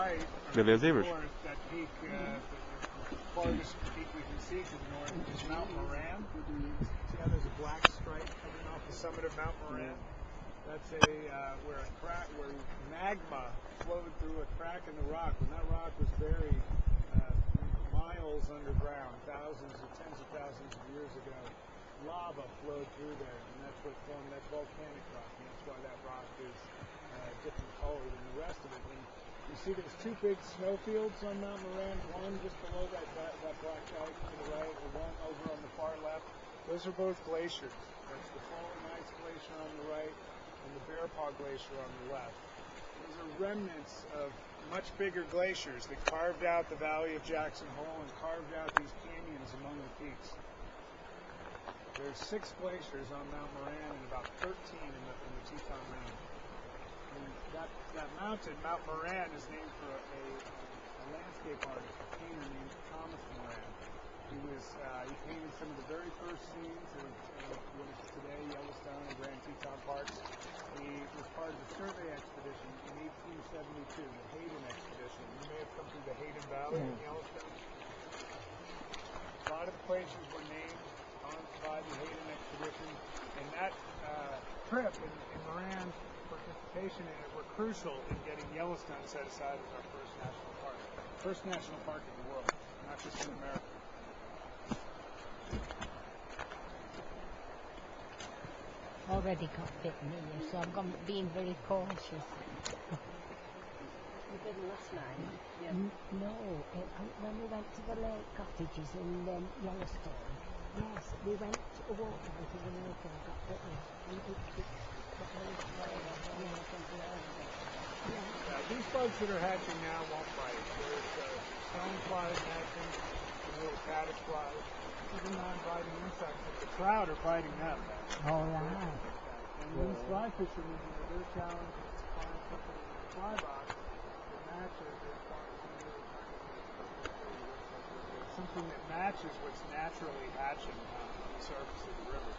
right, Beleza, north, that peak, the farthest peak we can see to the north is Mount Moran. See how there's a black stripe coming off the summit of Mount Moran? That's where magma flowed through a crack in the rock. When that rock was buried miles underground, thousands or tens of thousands of years ago, lava flowed through there, and that's what formed that volcanic rock, and that's why that rock is different color than the rest of it. And you see there's two big snowfields on Mount Moran, one just below that black dike to the right, and one over on the far left. Those are both glaciers. That's the Falling Ice Glacier on the right and the Bear Paw Glacier on the left. Those are remnants of much bigger glaciers that carved out the Valley of Jackson Hole and carved out these canyons among the peaks. There's 6 glaciers on Mount Moran and about 13 in the Teton range. And that mountain, Mount Moran, is named for a landscape artist, a painter named Thomas Moran. He painted some of the very first scenes of what is today Yellowstone and Grand Teton parks. He was part of the survey expedition in 1872, the Hayden expedition. You may have come through the Hayden Valley in Yellowstone. A lot of the places were named by the Hayden expedition, and that trip and Moran's participation in it were crucial in getting Yellowstone set aside as our first national park. First national park in the world, not just in America. Already got bit near, so I'm being very cautious. You didn't last night? Yeah. No, when we went to the lake cottages in Yellowstone, yes, we went to walk down to the lake and got bitten. These bugs that are hatching now won't bite. There's stoneflies hatching, the little caddis flies. These are non-biting insects, but the trout are biting them. All right. And these fly fishermen, they're challenged to find something in the fly box that matches something that matches what's naturally hatching on the surface of the river.